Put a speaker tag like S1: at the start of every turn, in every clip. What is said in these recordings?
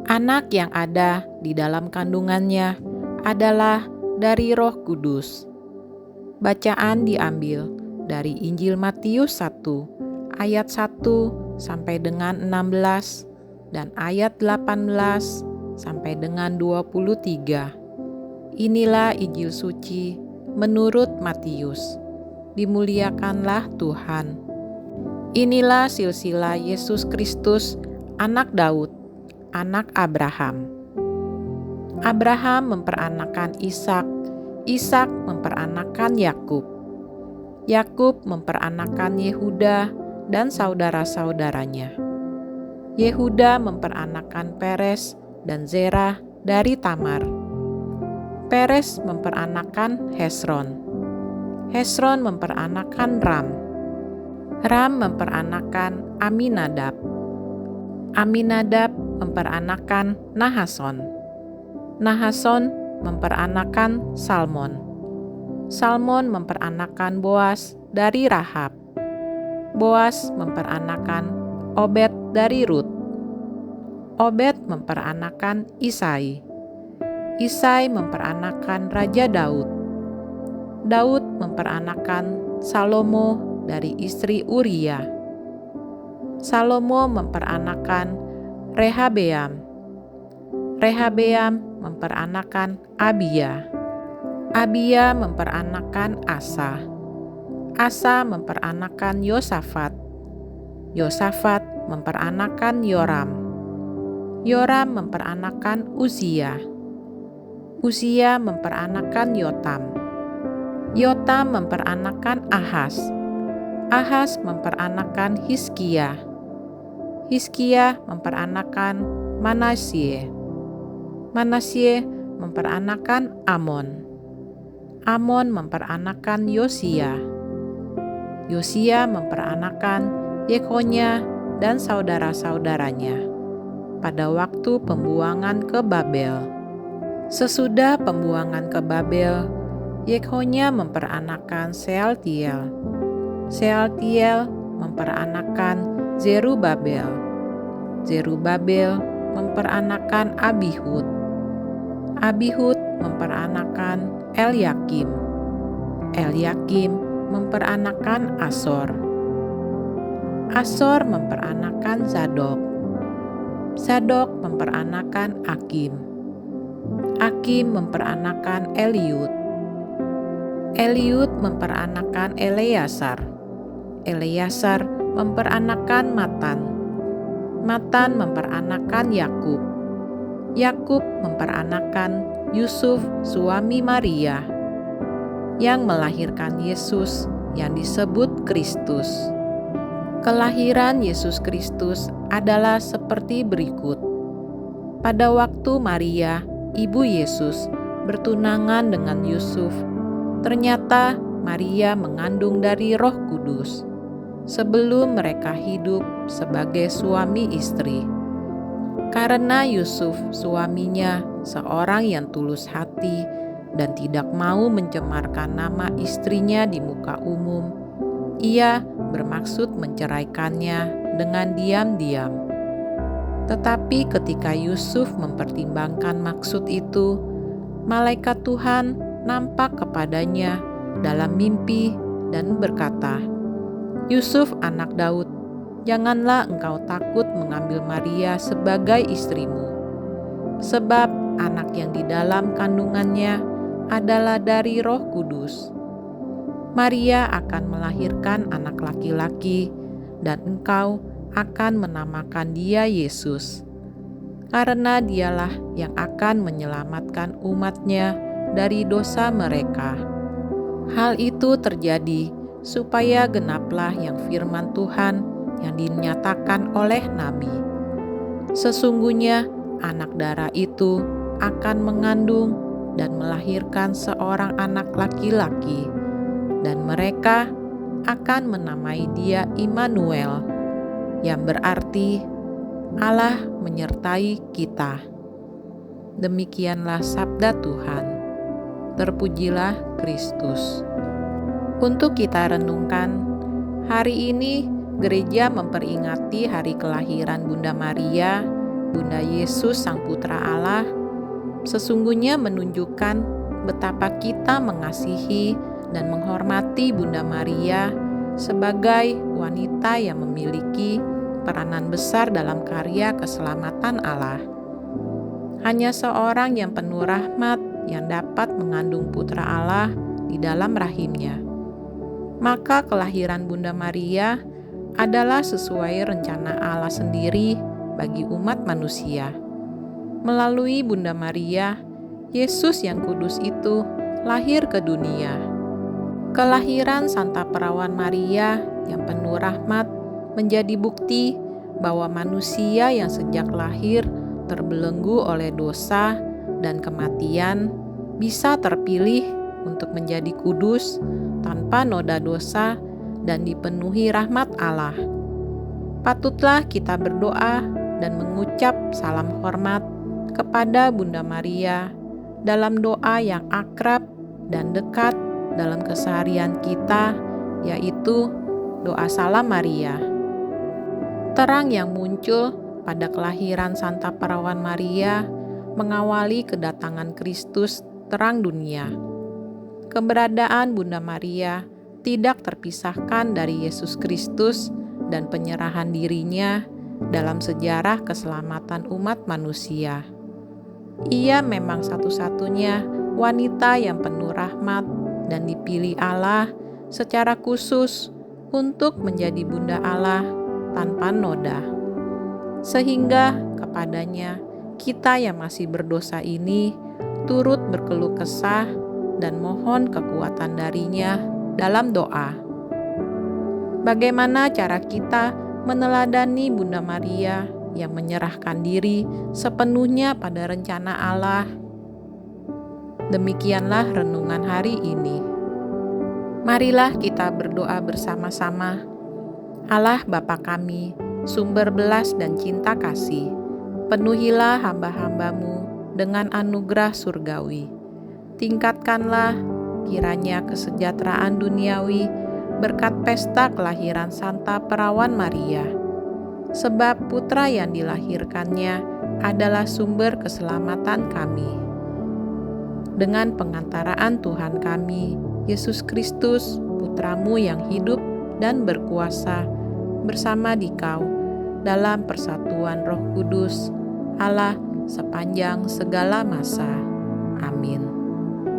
S1: Anak yang ada di dalam kandungannya adalah dari Roh Kudus. Bacaan diambil dari Injil Matius 1 ayat 1 sampai dengan 16 dan ayat 18 sampai dengan 23. Inilah Injil suci menurut Matius. Dimuliakanlah Tuhan. Inilah silsilah Yesus Kristus, anak Daud, anak Abraham. Abraham memperanakan Ishak, Ishak memperanakan Yakub. Yakub memperanakan Yehuda dan saudara-saudaranya. Yehuda memperanakan Peres dan Zerah dari Tamar. Peres memperanakan Hesron. Hesron memperanakan Ram. Ram memperanakan Aminadab. Aminadab memperanakan Nahason. Nahason memperanakan Salmon. Salmon memperanakan Boas dari Rahab. Boas memperanakan Obed dari Rut. Obed memperanakan Isai. Isai memperanakan Raja Daud. Daud memperanakan Salomo dari istri Uria. Salomo memperanakan Rehabeam. Rehabeam memperanakan Abia. Abia memperanakan Asa. Asa memperanakan Yosafat. Yosafat memperanakan Yoram. Yoram memperanakan Uzia. Uzia memperanakan Yotam. Yotam memperanakan Ahaz. Ahaz memperanakan Hizkia. Hizkia memperanakan Manasye. Manasye memperanakan Amon. Amon memperanakan Yosia. Yosia memperanakan Yekhonya dan saudara-saudaranya pada waktu pembuangan ke Babel. Sesudah pembuangan ke Babel, Yekhonya memperanakan Sealtiel. Sealtiel memperanakan Zerubabel. Zerubabel memperanakan Abihud. Abihud memperanakan Elyakim. Elyakim memperanakan Asor. Asor memperanakan Zadok. Zadok memperanakan Akim. Akim memperanakan Eliud. Eliud memperanakan Eleasar. Eleasar memperanakan Matan. Matan memperanakan Yakub. Yakub memperanakan Yusuf suami Maria yang melahirkan Yesus yang disebut Kristus. Kelahiran Yesus Kristus adalah seperti berikut. Pada waktu Maria, ibu Yesus, bertunangan dengan Yusuf, ternyata Maria mengandung dari Roh Kudus sebelum mereka hidup sebagai suami istri. Karena Yusuf suaminya seorang yang tulus hati dan tidak mau mencemarkan nama istrinya di muka umum, ia bermaksud menceraikannya dengan diam-diam. Tetapi ketika Yusuf mempertimbangkan maksud itu, malaikat Tuhan nampak kepadanya dalam mimpi dan berkata, "Yusuf anak Daud, janganlah engkau takut mengambil Maria sebagai istrimu, sebab anak yang di dalam kandungannya adalah dari Roh Kudus. Maria akan melahirkan anak laki-laki, dan engkau akan menamakan dia Yesus, karena dialah yang akan menyelamatkan umatnya dari dosa mereka." Hal itu terjadi supaya genaplah yang firman Tuhan yang dinyatakan oleh Nabi. Sesungguhnya anak darah itu akan mengandung dan melahirkan seorang anak laki-laki, dan mereka akan menamai dia Immanuel, yang berarti Allah menyertai kita. Demikianlah sabda Tuhan. Terpujilah Kristus. Untuk kita renungkan, hari ini gereja memperingati hari kelahiran Bunda Maria Bunda Yesus Sang Putra Allah, sesungguhnya menunjukkan betapa kita mengasihi dan menghormati Bunda Maria sebagai wanita yang memiliki peranan besar dalam karya keselamatan Allah. Hanya seorang yang penuh rahmat yang dapat mengandung Putra Allah di dalam rahimnya. Maka kelahiran Bunda Maria adalah sesuai rencana Allah sendiri bagi umat manusia. Melalui Bunda Maria, Yesus yang kudus itu lahir ke dunia. Kelahiran Santa Perawan Maria yang penuh rahmat menjadi bukti bahwa manusia yang sejak lahir terbelenggu oleh dosa dan kematian bisa terpilih untuk menjadi kudus tanpa noda dosa dan dipenuhi rahmat Allah. Patutlah kita berdoa dan mengucap salam hormat kepada Bunda Maria dalam doa yang akrab dan dekat dalam keseharian kita, yaitu doa Salam Maria. Terang yang muncul pada kelahiran Santa Perawan Maria mengawali kedatangan Kristus terang dunia. Keberadaan Bunda Maria tidak terpisahkan dari Yesus Kristus dan penyerahan dirinya dalam sejarah keselamatan umat manusia. Ia memang satu-satunya wanita yang penuh rahmat dan dipilih Allah secara khusus untuk menjadi Bunda Allah tanpa noda. Sehingga kepadanya kita yang masih berdosa ini turut berkeluh kesah dan mohon kekuatan darinya dalam doa. Bagaimana cara kita meneladani Bunda Maria yang menyerahkan diri sepenuhnya pada rencana Allah? Demikianlah renungan hari ini. Marilah kita berdoa bersama-sama. Allah Bapa kami, sumber belas dan cinta kasih, penuhilah hamba-hambamu dengan anugerah surgawi. Tingkatkanlah kiranya kesejahteraan duniawi berkat pesta kelahiran Santa Perawan Maria. Sebab putra yang dilahirkannya adalah sumber keselamatan kami. Dengan pengantaraan Tuhan kami, Yesus Kristus, Putramu yang hidup dan berkuasa bersama Dikau dalam persatuan Roh Kudus, Allah sepanjang segala masa. Amin.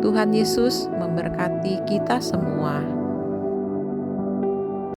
S1: Tuhan Yesus memberkati kita semua.